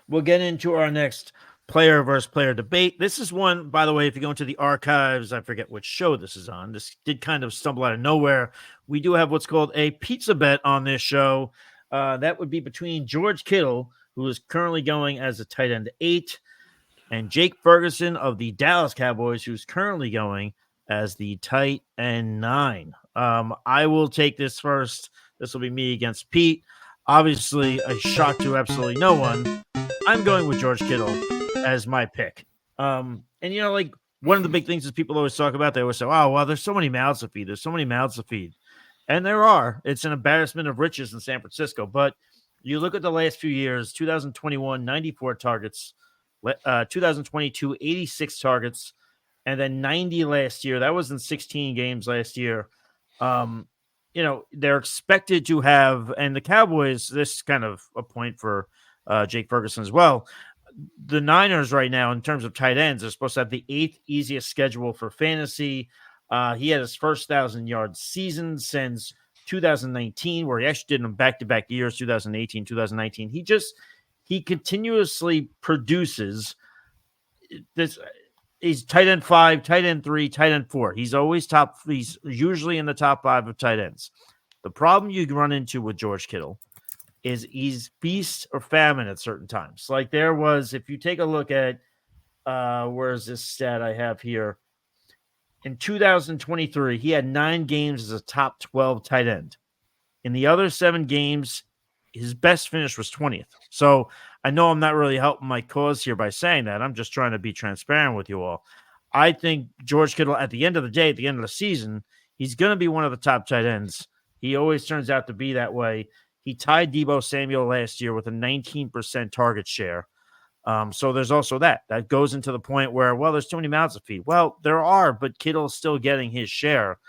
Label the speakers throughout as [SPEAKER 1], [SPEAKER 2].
[SPEAKER 1] we'll get into our next player versus player debate. This is one, by the way, if you go into the archives, I forget which show this is on. This did kind of stumble out of nowhere. We do have what's called a pizza bet on this show. That would be between George Kittle, who is currently going as a tight end 8, and Jake Ferguson of the Dallas Cowboys, who's currently going as the tight end 9. I will take this first. This will be me against Pete. Obviously, a shock to absolutely no one. I'm going with George Kittle as my pick. And like one of the big things is people always talk about, they always say, oh, well, there's so many mouths to feed. There's so many mouths to feed. And there are. It's an embarrassment of riches in San Francisco. But you look at the last few years, 2021, 94 targets, 2022, 86 targets, and then 90 last year. That was in 16 games last year. They're expected to have, and the Cowboys, this is kind of a point for Jake Ferguson as well. The Niners right now, in terms of tight ends, are supposed to have the 8th easiest schedule for fantasy. He had his first 1,000-yard season since 2019, where he actually did them back-to-back years, 2018, 2019. He continuously produces this. He's tight end 5, tight end 3, tight end 4. He's always he's usually in the top 5 of tight ends. The problem you run into with George Kittle is he's feast or famine at certain times. Like there was, if you take a look at, where's this stat I have here? In 2023, he had 9 games as a top 12 tight end. In the other 7 games, his best finish was 20th. So I know I'm not really helping my cause here by saying that. I'm just trying to be transparent with you all. I think George Kittle, at the end of the day, at the end of the season, he's going to be one of the top tight ends. He always turns out to be that way. He tied Deebo Samuel last year with a 19% target share. So there's also that. That goes into the point where, well, there's too many mouths to feed. Well, there are, but Kittle's still getting his share.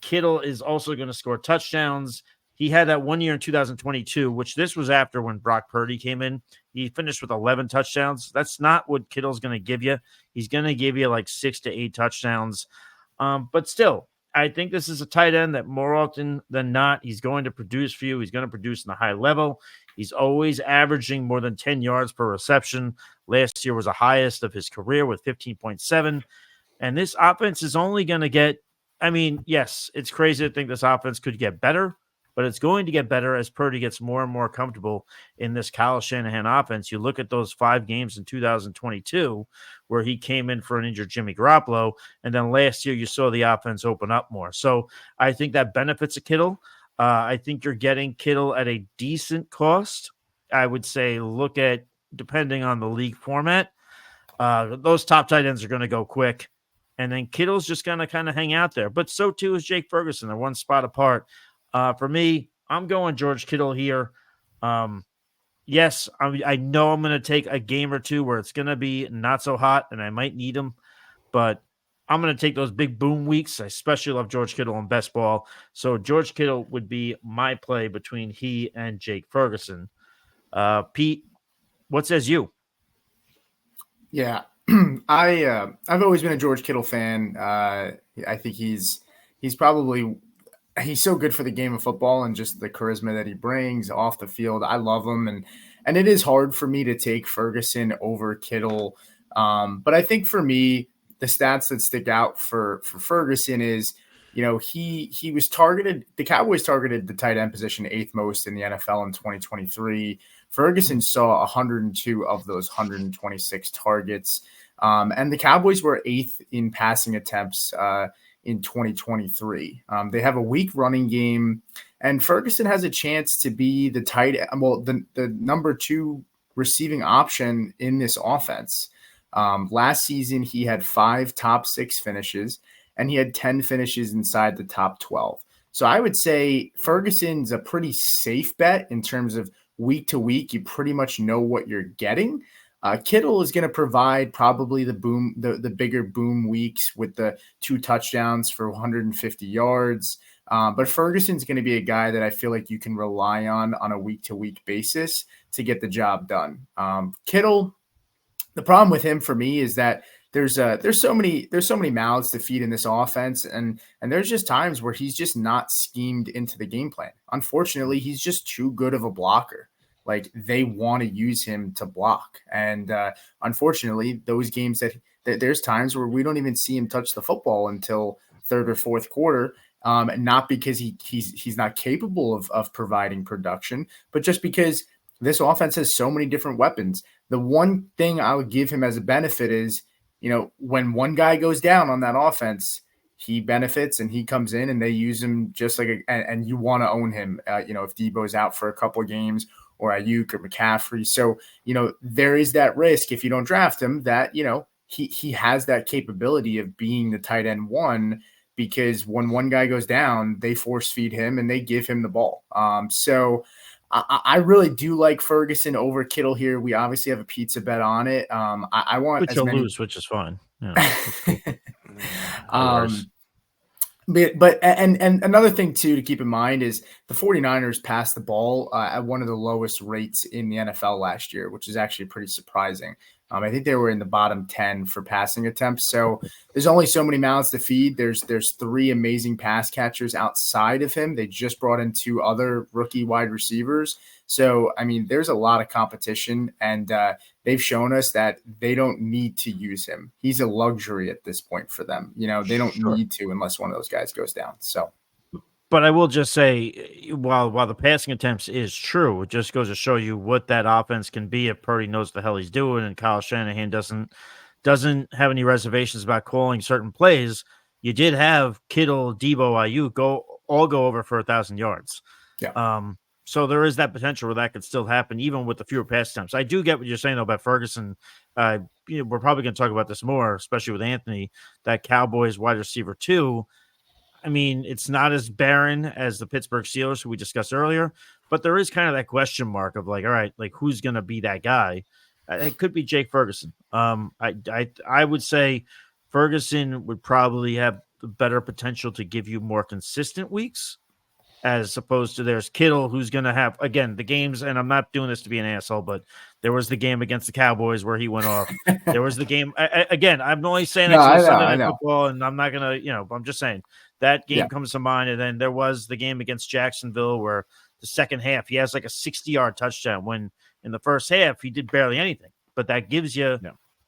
[SPEAKER 1] Kittle is also going to score touchdowns. He had that 1 year in 2022, which this was after when Brock Purdy came in. He finished with 11 touchdowns. That's not what Kittle's going to give you. He's going to give you like 6 to 8 touchdowns. But still, I think this is a tight end that more often than not, he's going to produce for you. He's going to produce in the high level. He's always averaging more than 10 yards per reception. Last year was the highest of his career with 15.7. And this offense is only going to get, yes, it's crazy to think this offense could get better, but it's going to get better as Purdy gets more and more comfortable in this Kyle Shanahan offense. You look at those 5 games in 2022 where he came in for an injured Jimmy Garoppolo, and then last year you saw the offense open up more. So I think that benefits a Kittle. I think you're getting Kittle at a decent cost. I would say look at, depending on the league format, those top tight ends are going to go quick, and then Kittle's just going to kind of hang out there. But so too is Jake Ferguson. They're one spot apart. For me, I'm going George Kittle here. Yes, I know I'm going to take a game or two where it's going to be not so hot and I might need him, but I'm going to take those big boom weeks. I especially love George Kittle in best ball. So George Kittle would be my play between he and Jake Ferguson. Pete, what says you?
[SPEAKER 2] Yeah, I've always been a George Kittle fan. I think he's so good for the game of football and just the charisma that he brings off the field. I love him, and it is hard for me to take Ferguson over Kittle. But I think for me, the stats that stick out for Ferguson is, he was targeted. The Cowboys targeted the tight end position 8th most in the NFL in 2023. Ferguson saw 102 of those 126 targets. And the Cowboys were 8th in passing attempts in 2023. They have a weak running game, and Ferguson has a chance to be the number 2 receiving option in this offense. Last season, he had 5 top 6 finishes, and he had 10 finishes inside the top 12. So I would say Ferguson's a pretty safe bet in terms of week to week. You pretty much know what you're getting. Kittle is going to provide probably the bigger boom weeks with the 2 touchdowns for 150 yards. But Ferguson's going to be a guy that I feel like you can rely on a week-to-week basis to get the job done. Kittle, the problem with him for me is that there's so many mouths to feed in this offense, and there's just times where he's just not schemed into the game plan. Unfortunately, he's just too good of a blocker. like they want to use him to block. And unfortunately, those games that there's times where we don't even see him touch the football until third or fourth quarter. Not because he's not capable of providing production, but just because this offense has so many different weapons. The one thing I would give him as a benefit is, when one guy goes down on that offense, he benefits and he comes in and they use him just like and you want to own him. If Debo's out for a couple of games or Ayuk or McCaffrey, so there is that risk if you don't draft him that he has that capability of being the tight end one, because when one guy goes down, they force feed him and they give him the ball. So I really do like Ferguson over Kittle here. We obviously have a pizza bet on it. I want
[SPEAKER 1] which
[SPEAKER 2] as
[SPEAKER 1] you'll
[SPEAKER 2] many
[SPEAKER 1] lose, which is fine.
[SPEAKER 2] But another thing too to keep in mind is the 49ers passed the ball at one of the lowest rates in the NFL last year, which is actually pretty surprising. I think they were in the bottom 10 for passing attempts. So there's only so many mouths to feed. There's three amazing pass catchers outside of him. They just brought in two other rookie wide receivers. So, I mean, there's a lot of competition, and they've shown us that they don't need to use him. He's a luxury at this point for them. They don't need to unless one of those guys goes down. So.
[SPEAKER 1] But I will just say, while the passing attempts is true, it just goes to show you what that offense can be if Purdy knows the hell he's doing, and Kyle Shanahan doesn't have any reservations about calling certain plays. You did have Kittle, Debo, Ayuk go over for 1,000 yards.
[SPEAKER 2] Yeah.
[SPEAKER 1] So there is that potential where that could still happen, even with the fewer pass attempts. I do get what you're saying though about Ferguson. We're probably going to talk about this more, especially with Anthony, that Cowboys wide receiver 2. I mean, it's not as barren as the Pittsburgh Steelers, who we discussed earlier, but there is kind of that question mark of like, all right, like who's going to be that guy? It could be Jake Ferguson. I would say Ferguson would probably have the better potential to give you more consistent weeks, as opposed to there's Kittle, who's going to have, again, the games, and I'm not doing this to be an asshole, but there was the game against the Cowboys where he went off. There was the game, again, I'm only saying that Sunday Night Football, and I'm not going to, I'm just saying that game comes to mind. And then there was the game against Jacksonville where the second half, he has like a 60-yard touchdown when in the first half, he did barely anything, but that gives you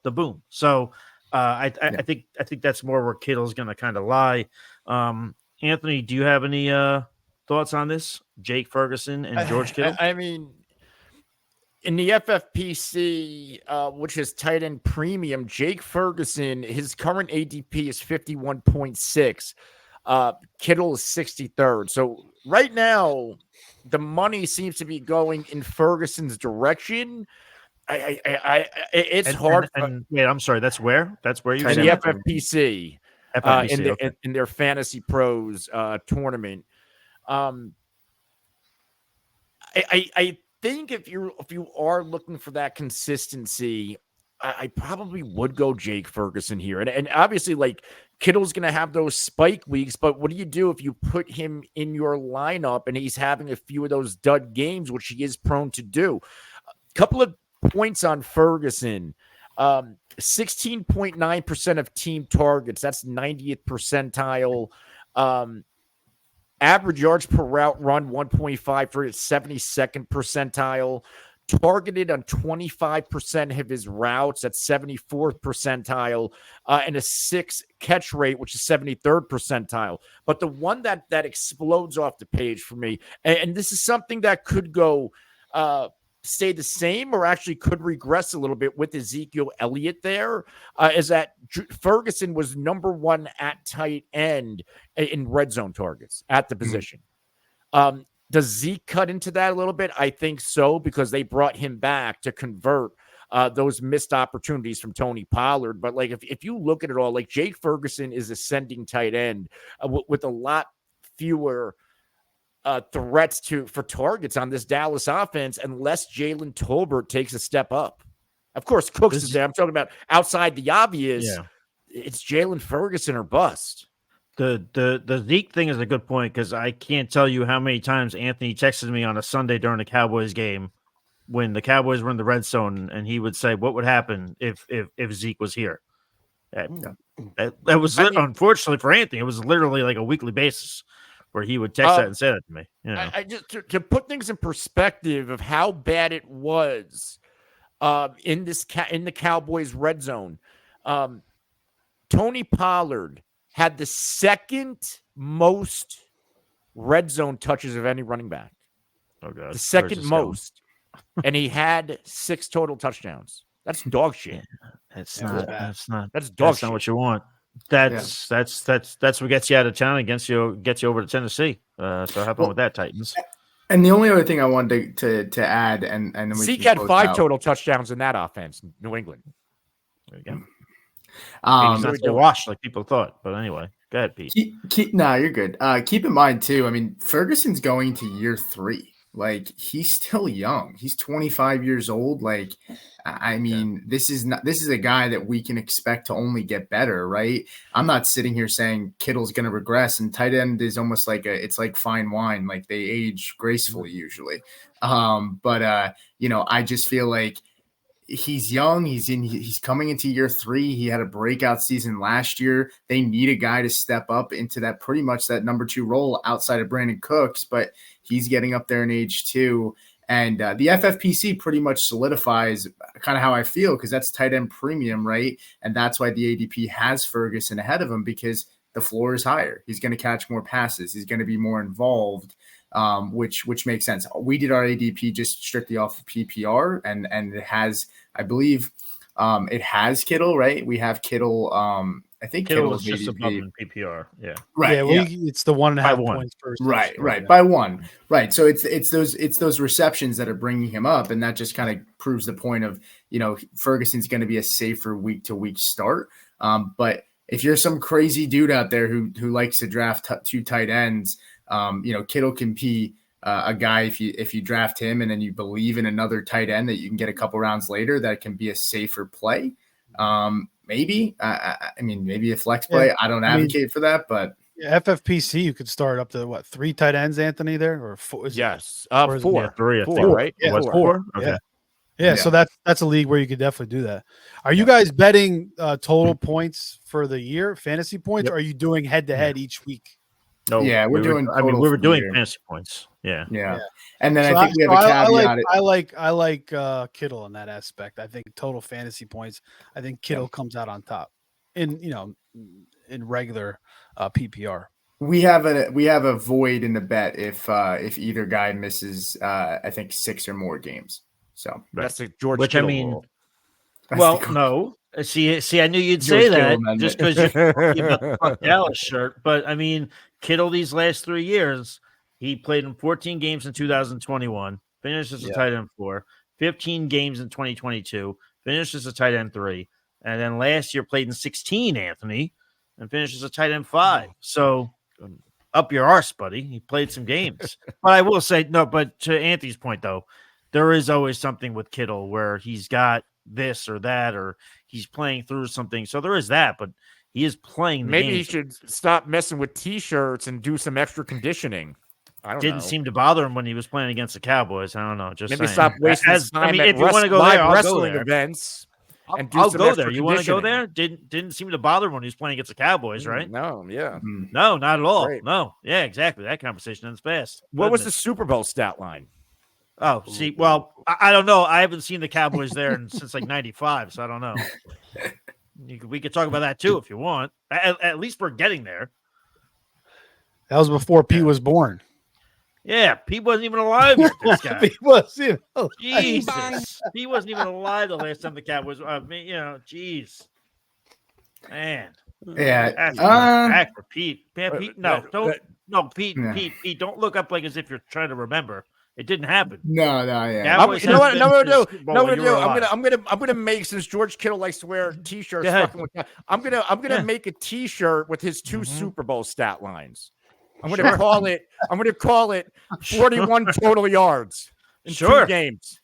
[SPEAKER 1] the boom. So I think that's more where Kittle's going to kind of lie. Anthony, do you have any thoughts on this? Jake Ferguson and George Kittle?
[SPEAKER 3] I mean, in the FFPC, which is tight end premium, Jake Ferguson, his current ADP is 51.6. Kittle is 63rd. So right now, the money seems to be going in Ferguson's direction. It's hard.
[SPEAKER 1] Wait, I'm sorry. That's where you
[SPEAKER 3] in the FFPC,
[SPEAKER 1] okay.
[SPEAKER 3] in their Fantasy Pros tournament. I think if you are looking for that consistency, I probably would go Jake Ferguson here. And obviously, like, Kittle's going to have those spike weeks, but what do you do if you put him in your lineup and he's having a few of those dud games, which he is prone to do? A couple of points on Ferguson. 16.9% of team targets. That's 90th percentile. Average yards per route run, 1.5 for his 72nd percentile. Targeted on 25% of his routes at 74th percentile, and a 6 catch rate, which is 73rd percentile. But the one that explodes off the page for me, and this is something that could go stay the same or actually could regress a little bit with Ezekiel Elliott there, is that Ferguson was number 1 at tight end in red zone targets at the position. Does Zeke cut into that a little bit? I think so, because they brought him back to convert those missed opportunities from Tony Pollard. But like, if you look at it all, like, Jake Ferguson is ascending tight end with a lot fewer threats for targets on this Dallas offense, unless Jalen Tolbert takes a step up. Of course, Cooks is there. I'm talking about outside the obvious. Yeah. It's Jalen Ferguson or bust.
[SPEAKER 1] The Zeke thing is a good point, because I can't tell you how many times Anthony texted me on a Sunday during the Cowboys game when the Cowboys were in the red zone, and he would say, "What would happen if Zeke was here?" That was unfortunately for Anthony. It was literally like a weekly basis where he would text that and say that to me. You know?
[SPEAKER 3] I just to put things in perspective of how bad it was in the Cowboys red zone. Tony Pollard had the second most red zone touches of any running back.
[SPEAKER 1] Oh God,
[SPEAKER 3] the second most, and he had 6 total touchdowns. That's dog shit.
[SPEAKER 1] That's not
[SPEAKER 3] dog shit.
[SPEAKER 1] Not what you want. That's what gets you out of town and gets you over to Tennessee. So have fun with that, Titans.
[SPEAKER 2] And the only other thing I wanted to add, and then we
[SPEAKER 3] Zeke had 5 total touchdowns in that offense, New England.
[SPEAKER 1] There you go. He's not so washed like people thought, but anyway, go ahead, Pete.
[SPEAKER 2] No, you're good. Keep in mind too. I mean, Ferguson's going to year 3. Like, he's still young. He's 25 years old. Like, I mean, this is a guy that we can expect to only get better, right? I'm not sitting here saying Kittle's going to regress, and tight end is almost like it's like fine wine. Like, they age gracefully usually. But I just feel like he's young. He's coming into year 3. He had a breakout season last year. They need a guy to step up into that pretty much that number 2 role outside of Brandon Cooks, but he's getting up there in age too. And the FFPC pretty much solidifies kind of how I feel, because that's tight end premium, right? And that's why the ADP has Ferguson ahead of him, because the floor is higher. He's going to catch more passes. He's going to be more involved, which makes sense. We did our ADP just strictly off of PPR, and it has, I believe, it has Kittle, right? We have Kittle. I think
[SPEAKER 1] Kittle is just above in PPR. Yeah.
[SPEAKER 2] Right.
[SPEAKER 4] Yeah. Well, it's the 1.5 points first.
[SPEAKER 2] Right. By 1. Right. So it's those receptions that are bringing him up. And that just kind of proves the point of, Ferguson's going to be a safer week to week start. But if you're some crazy dude out there who likes to draft 2 tight ends, Kittle can be a guy if you draft him and then you believe in another tight end that you can get a couple rounds later, that can be a safer play. Maybe maybe a flex play. Yeah, I don't advocate for that, but
[SPEAKER 4] FFPC you could start up to 3 tight ends, Anthony, there, or 4?
[SPEAKER 3] Yes,
[SPEAKER 4] 4.
[SPEAKER 3] 4, right?
[SPEAKER 4] Yeah,
[SPEAKER 1] was 4. Okay.
[SPEAKER 4] Yeah, so that's a league where you could definitely do that. Are you guys betting total points for the year, fantasy points, or are you doing head to head each week?
[SPEAKER 2] No, yeah, we were
[SPEAKER 1] doing fantasy points. Yeah.
[SPEAKER 2] And then I think we have a caveat.
[SPEAKER 4] I like Kittle in that aspect. I think total fantasy points. I think Kittle comes out on top in regular PPR.
[SPEAKER 2] We have a void in the bet if either guy misses I think 6 or more games. So
[SPEAKER 3] that's a George
[SPEAKER 1] Kittle.
[SPEAKER 3] I mean,
[SPEAKER 1] rule. Well, no. See, I knew you'd say that just because you got the Dallas shirt. But I mean, Kittle these last 3 years, he played in 14 games in 2021, finished as a tight end 4, 15 games in 2022, finished as a tight end 3, and then last year played in 16, Anthony, and finished as a tight end 5. So up your arse, buddy. He played some games. But I will say, no, but to Anthony's point, though, there is always something with Kittle where he's got this or that, or he's playing through something. So there is that, but he is playing the
[SPEAKER 3] maybe
[SPEAKER 1] game.
[SPEAKER 3] He should stop messing with T-shirts and do some extra conditioning. I don't know.
[SPEAKER 1] Didn't seem to bother him when he was playing against the Cowboys. I don't know. Just
[SPEAKER 3] maybe
[SPEAKER 1] saying.
[SPEAKER 3] Stop wasting time
[SPEAKER 1] if you want to go there,
[SPEAKER 3] wrestling events.
[SPEAKER 1] I'll go there. You want to go there? Didn't seem to bother him when he was playing against the Cowboys, right?
[SPEAKER 3] No, yeah.
[SPEAKER 1] No, not at all.
[SPEAKER 3] Great.
[SPEAKER 1] No. Yeah, exactly. That conversation ends fast.
[SPEAKER 3] What was the Super Bowl stat line?
[SPEAKER 1] Oh, see, well, I don't know. I haven't seen the Cowboys there since like 95, so I don't know. We could talk about that too if you want. At least we're getting there.
[SPEAKER 4] That was before Pete was born.
[SPEAKER 1] Yeah, Pete wasn't even alive yet, this guy.
[SPEAKER 4] Pete was,
[SPEAKER 1] Jesus. He wasn't even alive the last time the Cowboys, jeez. Man.
[SPEAKER 2] Yeah.
[SPEAKER 1] Back for Pete. Pete, no, Pete, don't look up like as if you're trying to remember. It didn't happen.
[SPEAKER 2] No, yeah.
[SPEAKER 3] You know what? I'm gonna make, since George Kittle likes to wear T-shirts. I'm gonna make a T-shirt with his 2 Super Bowl stat lines. I'm gonna call it 41 total yards in 2 games.